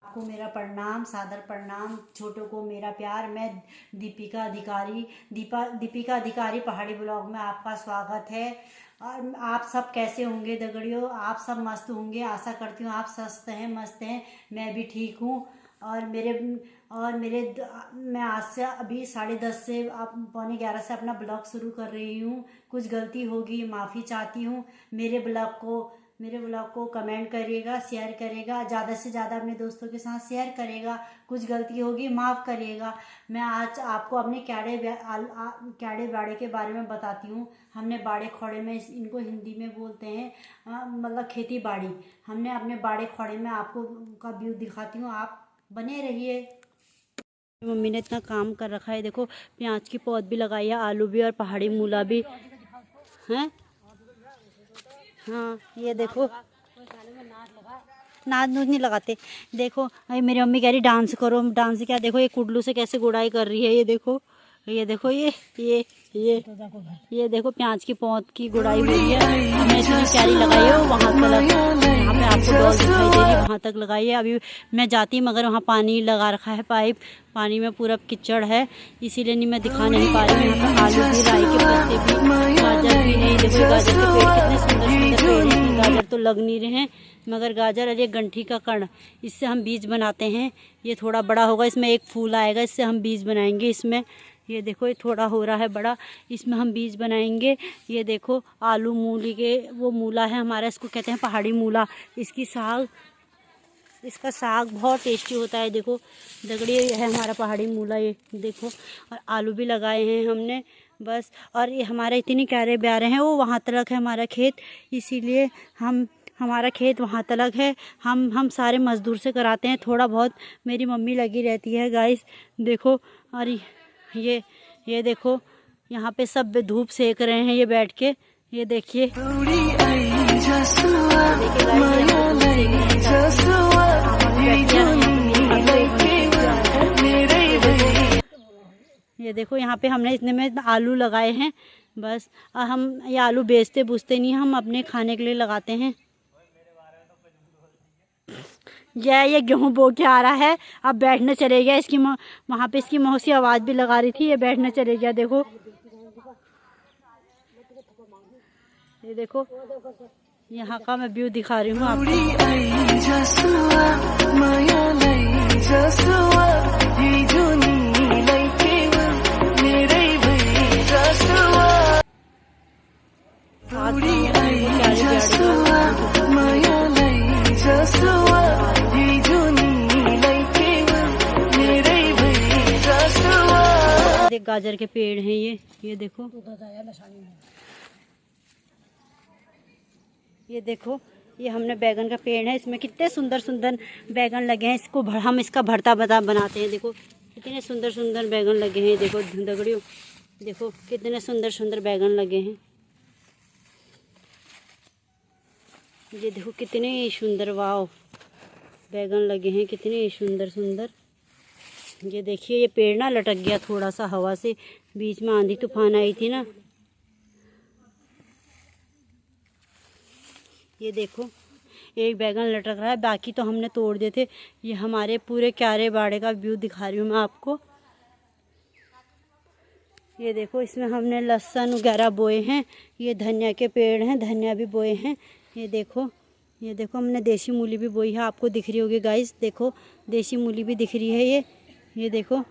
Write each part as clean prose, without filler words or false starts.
आपको मेरा प्रणाम, सादर प्रणाम। छोटों को मेरा प्यार। मैं दीपिका अधिकारी पहाड़ी ब्लॉग में आपका स्वागत है। और आप सब कैसे होंगे दगड़ियों? आप सब मस्त होंगे, आशा करती हूँ। आप स्वस्थ हैं, मस्त हैं। मैं भी ठीक हूँ। और मेरे मैं आज से अभी 10:30 से आप 11:15 से अपना ब्लॉग शुरू कर रही हूँ। कुछ गलती होगी, माफ़ी चाहती हूँ। मेरे ब्लॉग को कमेंट करिएगा, शेयर करेगा, ज़्यादा से ज़्यादा अपने दोस्तों के साथ शेयर करेगा। कुछ गलती होगी माफ़ करिएगा। मैं आज आपको अपने क्याड़े बाड़े के बारे में बताती हूँ। हमने बाड़े खोड़े में, इनको हिंदी में बोलते हैं मतलब खेती बाड़ी। हमने अपने बाड़े खोड़े में आपको का व्यू दिखाती हूँ, आप बने रहिए। मम्मी ने इतना काम कर रखा है, देखो प्याज की पौध भी लगाई है, आलू भी और पहाड़ी मूला भी हैं। हाँ ये देखो, नाच नूच नहीं लगाते। देखो अरे मेरी मम्मी कह रही डांस करो, डांस क्या, देखो ये कुडलू से कैसे गुड़ाई कर रही है। ये देखो ये देखो प्याज की पौध की गुड़ाई हो रही है। हमने इतनी प्यारी लगाई है वहाँ तक, यहाँ पे आपको डॉल दिखाई दे रही है, वहाँ तक लगाई है। अभी मैं जाती मगर वहाँ पानी लगा रखा है, पाइप, पानी में पूरा कीचड़ है, इसीलिए नहीं मैं दिखा नहीं पा रही हूँ। यहाँ पे आलू भी, राई के पत्ते भी, गाजर भी है। देखो गाजर के पेड़ कितने सुंदर सुंदर पेड़ हैं। गाजर तो लग नहीं रहे हैं मगर गाजर, अरे गंठी का कण, इससे हम बीज बनाते हैं। ये थोड़ा बड़ा होगा, इसमें एक फूल आएगा, इससे हम बीज बनाएंगे। इसमें ये देखो ये थोड़ा हो रहा है बड़ा, इसमें हम बीज बनाएंगे। ये देखो आलू मूली के वो मूला है हमारा, इसको कहते हैं पहाड़ी मूला। इसका साग बहुत टेस्टी होता है। देखो दगड़ी है हमारा पहाड़ी मूला, ये देखो। और आलू भी लगाए हैं हमने बस। और ये हमारे इतनी क्यारे ब्यारे हैं, वो वहाँ तलक है हमारा खेत, इसीलिए हमारा खेत वहाँ तलक है। हम सारे मज़दूर से कराते हैं, थोड़ा बहुत मेरी मम्मी लगी रहती है गाइस। देखो और ये देखो यहाँ पे सब धूप सेक रहे हैं ये बैठ के। ये देखिए ये देखो यहाँ पे हमने इतने में आलू लगाए हैं बस। और हम ये आलू बेचते बूझते नहीं, हम अपने खाने के लिए लगाते हैं। ये गेहूं बो के आ रहा है, अब बैठने चले गया। इसकी वहाँ पे इसकी मौसी आवाज़ भी लगा रही थी, ये बैठने चले गया। देखो ये देखो यहाँ का मैं व्यू दिखा रही हूँ आपको। गाजर के पेड़ हैं ये देखो। ये देखो ये हमने बैगन का पेड़ है, इसमें कितने सुंदर सुंदर बैगन लगे हैं। हम इसका भरता बनाते हैं। देखो कितने सुंदर सुंदर बैगन लगे हैं। देखो दगड़ियों, देखो कितने सुंदर सुंदर बैगन लगे हैं। ये देखो कितने सुंदर, वाव, बैगन लगे हैं कितने सुंदर सुंदर। ये देखिए ये पेड़ ना लटक गया थोड़ा सा हवा से, बीच में आंधी तूफान आई थी ना। ये देखो एक बैगन लटक रहा है, बाकी तो हमने तोड़ दिए थे। ये हमारे पूरे क्यारे बाड़े का व्यू दिखा रही हूँ मैं आपको। ये देखो इसमें हमने लहसुन वगैरह बोए हैं। ये धनिया के पेड़ हैं, धनिया भी बोए हैं। ये देखो हमने देसी मूली भी बोई है, आपको दिख रही होगी गाइस। देखो देसी मूली भी दिख रही है ये देखो।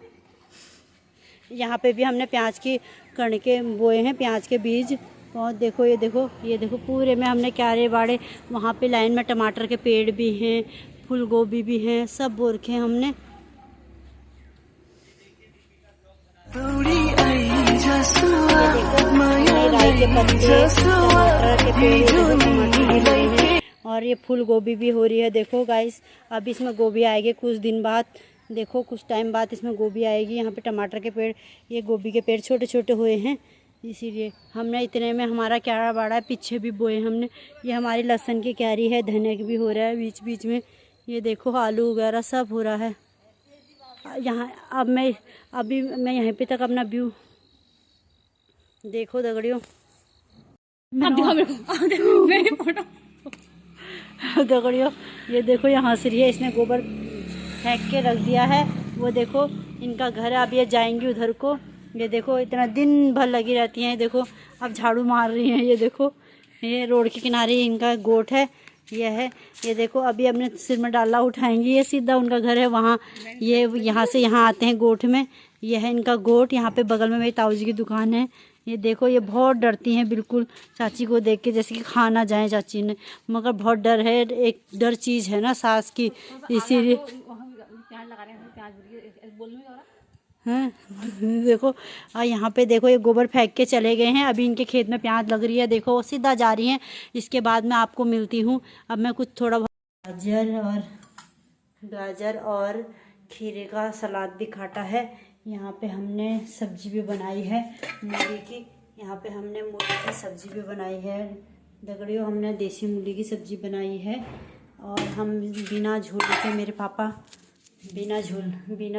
यहाँ पे भी हमने प्याज की कणके बोए हैं, प्याज के बीज। और देखो ये देखो पूरे में हमने क्यारे बाड़े, वहाँ पे लाइन में टमाटर के पेड़ भी हैं, फूल गोभी भी हैं, सब बो रखे हैं हमने। राई के पत्ते, टमाटर के पेड़, और ये फूल गोभी भी हो रही है। देखो गाइस अब इसमें गोभी आएगी कुछ दिन बाद, देखो कुछ टाइम बाद इसमें गोभी आएगी। यहाँ पे टमाटर के पेड़, ये गोभी के पेड़ छोटे छोटे हुए हैं, इसीलिए हमने इतने में हमारा क्यारा बाड़ा है। पीछे भी बोए हमने। ये हमारी लहसुन की क्यारी है, धनिया की भी हो रहा है बीच बीच में। ये देखो आलू वगैरह सब हो रहा है यहाँ। अभी मैं यहाँ पे तक अपना व्यू देखो दगड़ियों। आप दिखाओ मेरे को, आप देखो मेरी फोटो। दगड़ियों ये देखो ये हंस रही है, इसने गोबर फेंक के रख दिया है। वो देखो इनका घर है, अब ये जाएंगी उधर को। ये देखो इतना दिन भर लगी रहती हैं। देखो अब झाड़ू मार रही हैं। ये देखो ये रोड के किनारे इनका गोट है, ये है। ये देखो अभी अपने सिर में डाला उठाएंगी। ये सीधा उनका घर है वहाँ, ये यहाँ से यहाँ आते हैं गोट में। ये है इनका गोट। यहाँ पे बगल में मेरी ताऊ जी की दुकान है। ये देखो ये बहुत डरती हैं बिल्कुल चाची को देख के, जैसे कि खा ना जाए चाची ने, मगर बहुत डर है। एक डर चीज़ है ना सास की, इसीलिए हाँ। देखो यहाँ पे देखो ये गोबर फेंक के चले गए हैं। अभी इनके खेत में प्याज लग रही है, देखो वो सीधा जा रही हैं। इसके बाद मैं आपको मिलती हूँ। अब मैं कुछ थोड़ा गाजर और खीरे का सलाद भी काटा है। यहाँ पे हमने सब्जी भी बनाई है मूली की। यहाँ पे हमने मूली की सब्जी भी बनाई है दगड़ियों। हमने देसी मूली की सब्जी बनाई है। और हम बिना झोली के, मेरे पापा बिना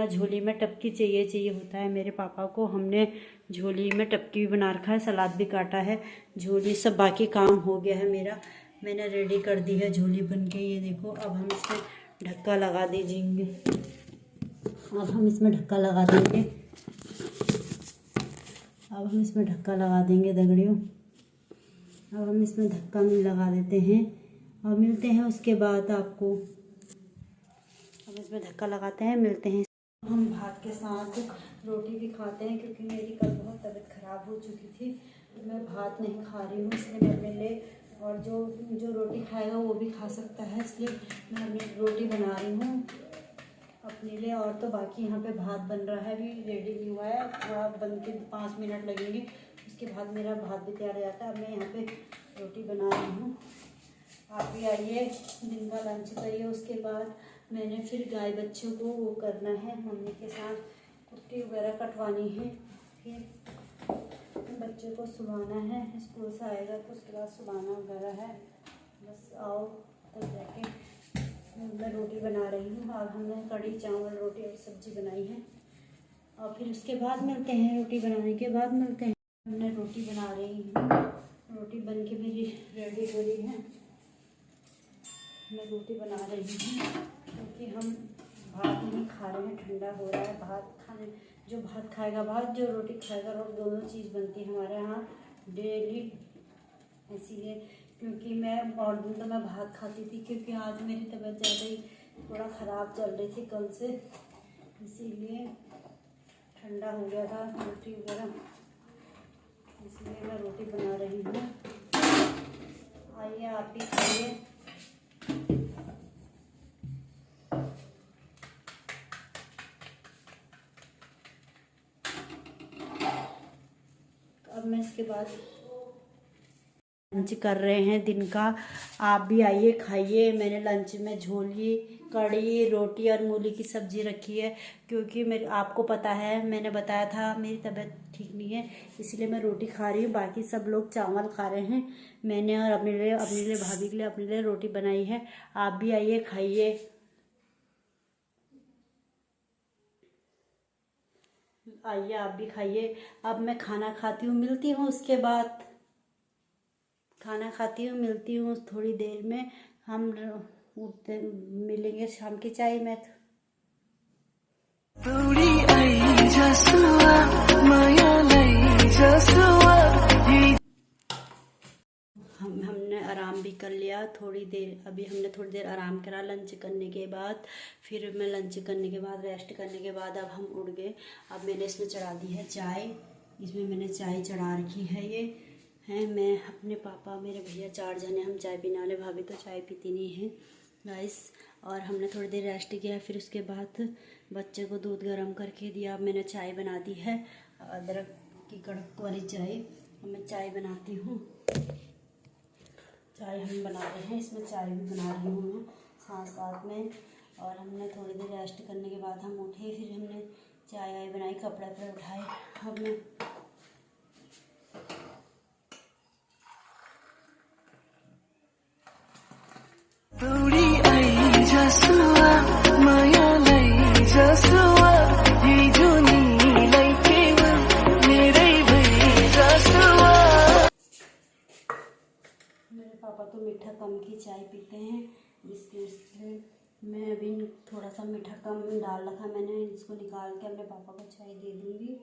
झोली में टपकी चाहिए होता है मेरे पापा को। हमने झोली में टपकी भी बना रखा है, सलाद भी काटा है। झोली सब बाकी काम हो गया है मेरा, मैंने रेडी कर दी है झोली बन के। ये देखो अब हम इसमें ढक्का लगा दीजिएंगे। अब हम इसमें ढक्का लगा देंगे। दगड़ियों अब हम इसमें ढक्का लगा देते हैं और मिलते हैं उसके बाद आपको। अब इसमें धक्का लगाते हैं, मिलते हैं। हम भात के साथ रोटी भी खाते हैं, क्योंकि मेरी कल बहुत तबीयत ख़राब हो चुकी थी। मैं भात नहीं खा रही हूँ, इसलिए मैं अपने लिए, और जो रोटी खाएगा वो भी खा सकता है, इसलिए मैं अपनी रोटी बना रही हूँ अपने लिए। और तो बाकी यहाँ पे भात बन रहा है, अभी रेडी नहीं हुआ है, थोड़ा बन के 5 मिनट लगेंगे, उसके बाद मेरा भात भी तैयार हो जाता है। अब मैं यहाँ पे रोटी बना रही हूँ। आप भी आइए, दिन का लंच करिए। उसके बाद मैंने फिर गाय बच्चों को वो करना है, मम्मी के साथ कुट्टी वगैरह कटवानी है, फिर बच्चों को सुलाना है। स्कूल से आएगा तो उसके बाद सुलाना वगैरह है। बस आओ तब जाके मैं रोटी बना रही हूँ। और हमने कढ़ी चावल रोटी और सब्जी बनाई है। और फिर उसके बाद मिलते हैं, रोटी बनाने के बाद मिलते हैं। हमने रोटी बना रही हूँ, रोटी बन के मेरी रेडी हो रही है। मैं रोटी बना रही हूँ क्योंकि हम भात नहीं खा रहे हैं, ठंडा हो रहा है। भात खाने, जो भात खाएगा भात, जो रोटी खाएगा रोटी, दोनों चीज़ बनती है हमारे यहाँ डेली। इसीलिए, क्योंकि मैं और दिन तो मैं भात खाती थी, क्योंकि आज मेरी तबीयत ज़्यादा ही थोड़ा ख़राब चल रही थी कल से, इसीलिए ठंडा हो गया था रोटी वगैरह, इसलिए मैं रोटी बना रही हूँ। आइए आप भी खाइए। अब मैं इसके बाद लंच कर रहे हैं दिन का। आप भी आइए खाइए। मैंने लंच में झोली, कढ़ी, रोटी और मूली की सब्ज़ी रखी है, क्योंकि मेरे आपको पता है, मैंने बताया था मेरी तबीयत ठीक नहीं है, इसलिए मैं रोटी खा रही हूँ। बाकी सब लोग चावल खा रहे हैं। मैंने और अपने लिए भाभी के लिए, अपने लिए रोटी बनाई है। आप भी आइए खाइए। आइए आप भी खाइए। अब मैं खाना खाती हूँ, मिलती हूँ उसके बाद। खाना खाती हूँ, मिलती हूँ थोड़ी देर में। हम उठते मिलेंगे शाम की चाय में। हमने आराम भी कर लिया थोड़ी देर। अभी हमने थोड़ी देर आराम करा लंच करने के बाद। फिर मैं लंच करने के बाद, रेस्ट करने के बाद अब हम उठ गए। अब मैंने इसमें चढ़ा दी है चाय। इसमें मैंने चाय चढ़ा रखी है। ये है, मैं अपने पापा, मेरे भैया, 4 जने हम चाय पीने वाले। भाभी तो चाय पीती नहीं है गाइस। और हमने थोड़ी देर रेस्ट किया, फिर उसके बाद बच्चे को दूध गर्म करके दिया। अब मैंने चाय बना दी है, अदरक की कड़क वाली चाय। अब मैं चाय बनाती हूँ। चाय हम बना रहे हैं, इसमें चाय भी बना रही हूँ मैं साथ में। और हमने थोड़ी देर रेस्ट करने के बाद हम उठे, फिर हमने चाय वाय बनाई, कपड़े पर उठाए। अब मैं मेरे पापा तो मीठा कम की चाय पीते हैं, इसलिए मैं अभी थोड़ा सा मीठा कम डाल रखा, मैंने इसको निकाल के अपने पापा को चाय दे दूँगी।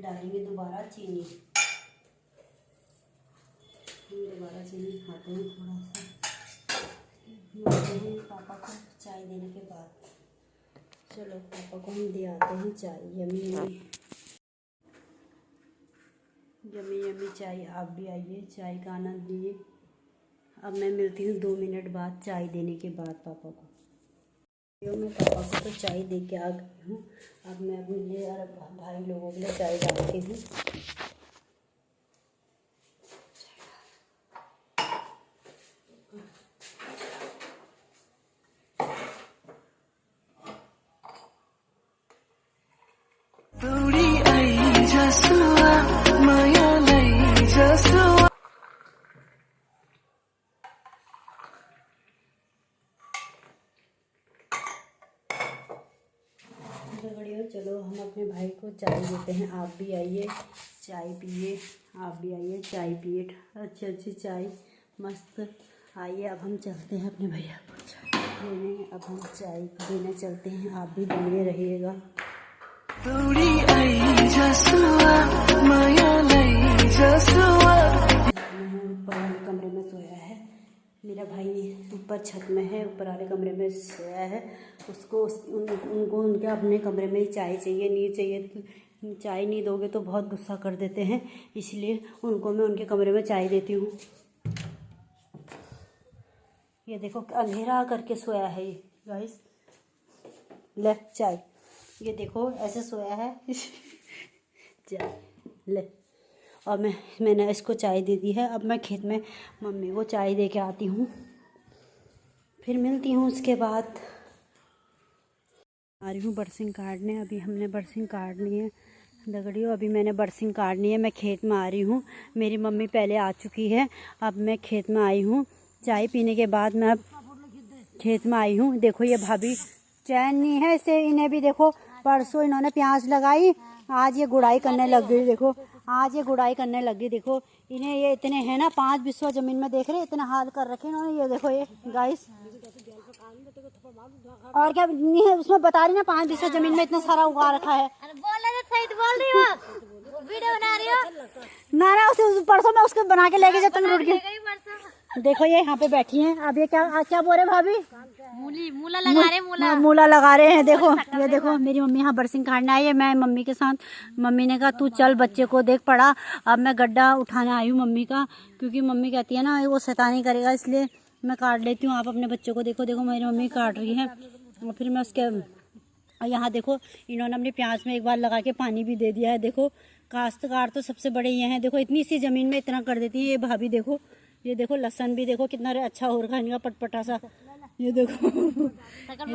डालेंगे दोबारा चीनी खाते हैं थोड़ा सा, मिलते हैं पापा को चाय देने के बाद। चलो पापा को हम दे आते हैं चाय, यमी यमी यमी यमी चाय। आप भी आइए, चाय का आनंद लीजिए। अब मैं मिलती हूँ 2 मिनट बाद चाय देने के बाद पापा को। मैं पापा को तो चाय दे के आ गई हूँ। अब मैं अपने लिए और भाई लोगों के लिए चाय डालती हूँ। चलो हम अपने भाई को चाय देते हैं। आप भी आइए चाय पिए, आप भी आइए चाय पिए, अच्छी अच्छी चाय मस्त। आइए अब हम चलते हैं अपने भैया को चाय देने। अब हम चाय देने चलते हैं, आप भी बने रहिएगा। कमरे में सोया है मेरा भाई, ऊपर छत में है, ऊपर वाले कमरे में सोया है। उसको उनको उनके अपने कमरे में ही चाय चाहिए, नहीं चाहिए तो चाय नहीं दोगे तो बहुत गुस्सा कर देते हैं, इसलिए उनको मैं उनके कमरे में चाय देती हूँ। ये देखो अंधेरा करके सोया है ये गाइस, ले चाय, ये देखो ऐसे सोया है चाय ले। और मैंने इसको चाय दे दी है। अब मैं खेत में मम्मी को चाय दे के आती हूँ, फिर मिलती हूँ। उसके बाद आ रही हूँ बरसिंग काटने। अभी हमने बरसिंग काटनी है दगड़ियों, अभी मैंने बरसिंग काटनी है। मैं खेत में आ रही हूँ, मेरी मम्मी पहले आ चुकी है। अब मैं खेत में आई हूँ, चाय पीने के बाद मैं अब खेत में आई हूँ। देखो ये भाभी चैन नहीं है इसे, इन्हें भी देखो परसों इन्होंने प्याज लगाई, आज ये गुड़ाई करने लग गई। देखो आज ये गुड़ाई करने लग गई। देखो इन्हें ये इतने हैं ना 5 बिस्वा जमीन में, देख रहे इतने हाल कर रखे इन्होंने। ये देखो ये गाइस, और क्या नहीं है उसमें बता रही ना 5 बिस्वा जमीन में इतना सारा उगा रखा है। बोल रही हो वीडियो बना रही हो ना उसे परसों मैं उसको बना के लेके जाता हूँ रोड के। देखो ये यहाँ पे बैठी हैं। अब ये क्या बोल रहे भाभी? मूला लगा रहे, मूला लगा रहे हैं। देखो ये देखो मेरी मम्मी यहाँ बरसिंग काटने आई है, मैं मम्मी के साथ। मम्मी ने कहा तू चल बच्चे को देख पड़ा। अब मैं गड्ढा उठाने आई हूँ मम्मी का, क्योंकि मम्मी कहती है ना वो शैतानी करेगा, इसलिए मैं काट लेती हूँ। आप अपने बच्चों को देखो, देखो मेरी मम्मी काट रही है। और फिर मैं उसके यहाँ देखो इन्होंने अपने प्याज में एक बार लगा के पानी भी दे दिया है। देखो काश्तकार तो सबसे बड़े ये हैं। देखो इतनी सी ज़मीन में इतना कर देती है ये भाभी। देखो ये देखो लहसन भी देखो कितना अच्छा हो रखा है इनका, पटपटा सा। ये देखो ये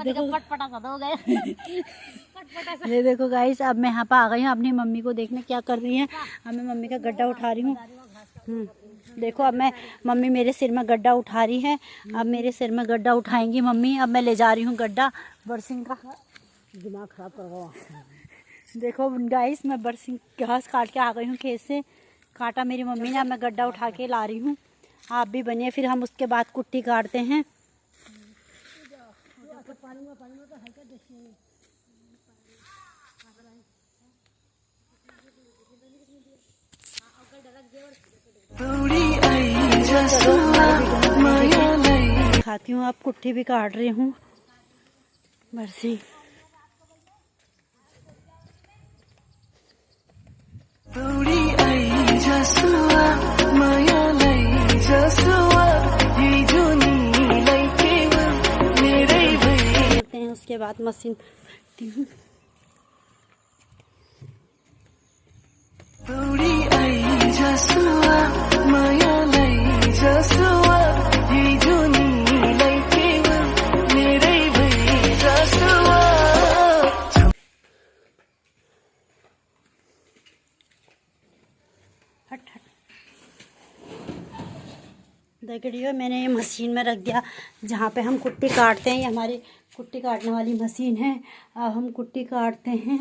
देखो पटपटा सा हो गया। ये देखो गाइस, अब मैं यहाँ पर आ गई हूँ अपनी मम्मी को देखने क्या कर रही है। अब मैं मम्मी का गड्ढा उठा रही हूँ। देखो अब मैं मम्मी मेरे सिर में गड्ढा उठा रही है। अब मेरे सिर में गड्ढा उठाएंगी मम्मी। अब मैं ले जा रही हूँ गड्ढा बरसिंग का। दिमाग खराब कर रहा। देखो गाइस मैं बरसिंग घास काट के आ गई हूँ खेत से, काटा मेरी मम्मी ने। अब मैं गड्ढा उठा के ला रही हूँ, आप भी बनिए। फिर हम उसके बाद कुट्टी काटते हैं। खाती हूँ। आप कुट्टी भी काट रही हूँ बरसी। उसके बाद मशीन हूँ। दगड़ियों, मैंने ये मशीन में रख दिया जहाँ पे हम कुट्टी काटते हैं। ये हमारी कुट्टी काटने वाली मशीन है। अब हम कुट्टी काटते हैं।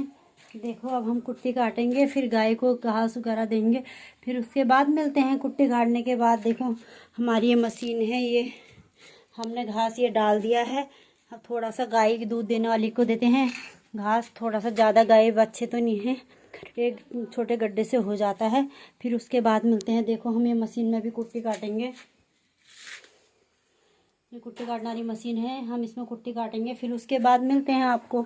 देखो, अब हम कुट्टी काटेंगे, फिर गाय को घास वगैरह देंगे, फिर उसके बाद मिलते हैं। कुट्टी काटने के बाद देखो, हमारी ये मशीन है। ये हमने घास ये डाल दिया है। अब थोड़ा सा गाय की दूध देने वाली को देते हैं घास। थोड़ा सा ज़्यादा गाय अच्छे तो नहीं है, एक छोटे गड्ढे से हो जाता है। फिर उसके बाद मिलते हैं। देखो, हम ये मशीन में भी कुट्टी काटेंगे। ये कुट्टी काटने वाली मशीन है, हम इसमें कुट्टी काटेंगे, फिर उसके बाद मिलते हैं आपको।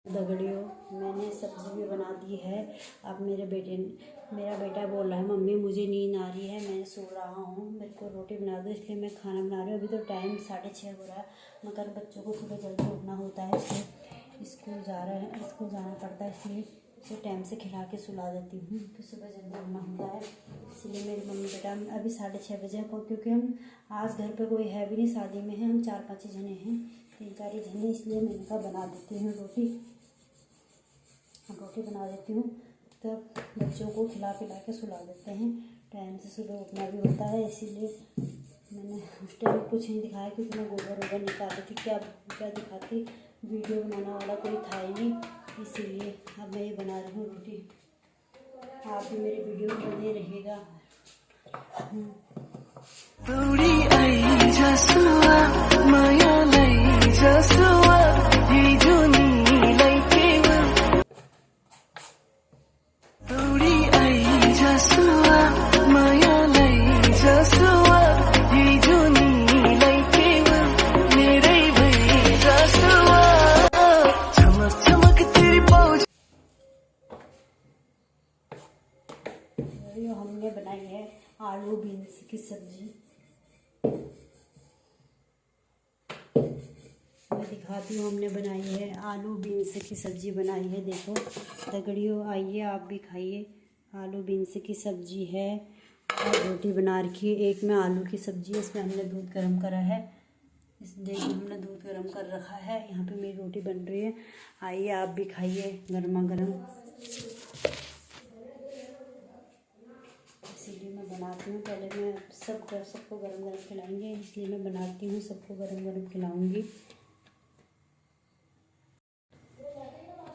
दगड़ियों, मैंने सब्जी भी बना दी है। अब मेरा बेटा बोल रहा है, मम्मी मुझे नींद आ रही है, मैं सो रहा हूँ, मेरे को रोटी बना दो। इसलिए मैं खाना बना रही हूँ। अभी तो टाइम 6:30 हो रहा है, मगर बच्चों को सुबह जल्दी उठना होता है, इसलिए स्कूल जाना पड़ता है, इसलिए उसे टाइम से खिला के सुला देती हूँ कि सुबह जल्दी उठना होता है। इसलिए मेरी मम्मी बेटा अभी 6:30 बजे को, क्योंकि हम आज घर पे कोई है भी नहीं, शादी में है, हम 4-5 जने हैं, 3-4 जने, इसलिए मैंने कहा बना देती हूँ रोटी बना देती हूँ। तब बच्चों को खिला पिला के सुला देते हैं। टाइम से सुबह उठना भी होता है, इसीलिए मैंने उस टाइम कुछ नहीं दिखाया, क्योंकि मैं गोबर निकाल रही थी। क्या दिखाती, वीडियो बनाने वाला कोई था ही नहीं, इसीलिए अब मैं ये बना रही हूँ रोटी। आप भी मेरे वीडियो में बने रहिएगा। हमने बनाई है आलू बीन्स की सब्जी। मैं दिखाती हूँ, हमने बनाई है आलू बीन्स की सब्जी बनाई है। देखो दगड़ियों, आइए आप भी खाइए। आलू बीन्स की सब्जी है और रोटी बना रखी है। एक में आलू की सब्जी है, इसमें हमने दूध गर्म करा है। इस देखिए, हमने दूध गर्म कर रखा है। यहाँ पे मेरी रोटी बन रही है। आइए आप भी खाइए गर्मा गर्म। इसीलिए मैं बनाती हूँ। पहले मैं सबको गरम गरम खिलाएंगे, इसलिए मैं बनाती हूँ, सबको गरम गरम खिलाऊंगी।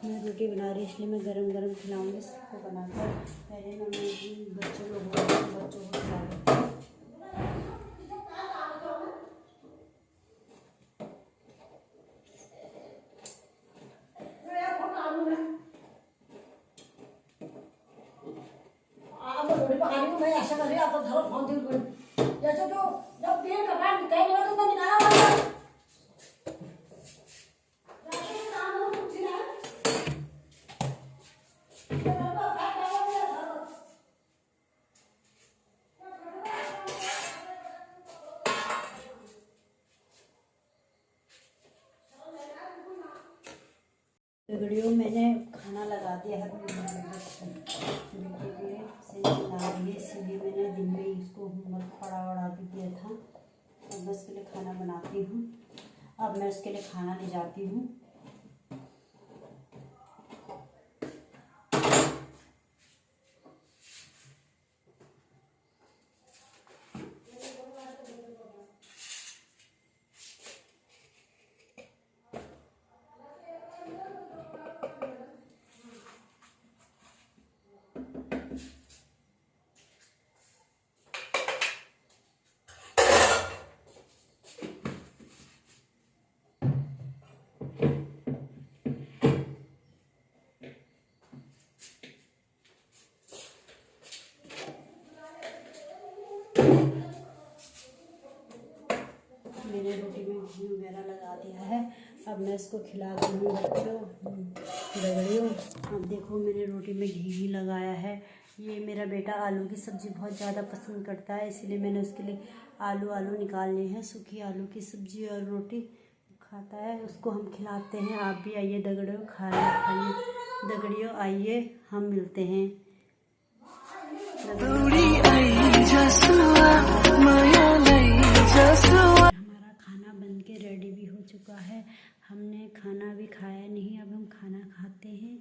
मैं रोटी बना रही, इसलिए मैं गरम गरम खिलाऊंगी सबको बनाकर। पहले मैं बच्चों को खिला देती हूँ। मैं ऐसा कर रही हूँ, आपको धरो फोन दूर जैसे तो जब पेड़ कटा निकाल लेगा तो निकाला वाला वीडियो मैंने खाना लगा दिया है बेटे के लिए, बना रही है, इसीलिए मैंने दिन में इसको पड़ा भी दिया था। अब मैं इसके लिए खाना बनाती हूँ। अब मैं इसके लिए खाना ले जाती हूँ। दिया है। अब मैं इसको खिला रही हूँ बच्चों, दगड़ियों। अब देखो मैंने रोटी में घी लगाया है। ये मेरा बेटा आलू की सब्ज़ी बहुत ज़्यादा पसंद करता है, इसलिए मैंने उसके लिए आलू निकाल लिए हैं। सूखी आलू की सब्ज़ी और रोटी खाता है, उसको हम खिलाते हैं। आप भी आइए दगड़ियों, खाइए दगड़ियों, आइए हम मिलते हैं। हमारा खाना बन के रेडी भी हो चुका है। हमने खाना भी खाया नहीं, अब हम खाना खाते हैं।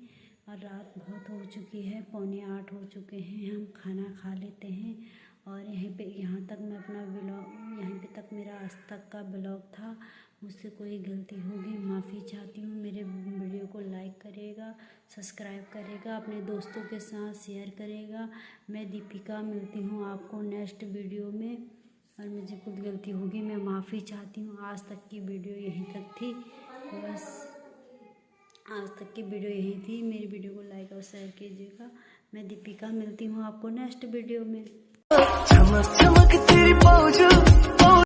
और रात बहुत हो चुकी है, 7:45 हो चुके हैं। हम खाना खा लेते हैं। और यहाँ तक मैं अपना ब्लॉग, यहीं पे तक मेरा आज तक का ब्लॉग था। मुझसे कोई गलती होगी माफ़ी चाहती हूँ। मेरे वीडियो को लाइक करेगा, सब्सक्राइब करेगा, अपने दोस्तों के साथ शेयर करेगा। मैं दीपिका मिलती हूँ आपको नेक्स्ट वीडियो में। और मुझे कुछ गलती होगी मैं माफ़ी चाहती हूँ। आज तक की वीडियो यहीं तक थी, बस आज तक की वीडियो यही थी। मेरी वीडियो को लाइक और शेयर कीजिएगा। मैं दीपिका मिलती हूँ आपको नेक्स्ट वीडियो में।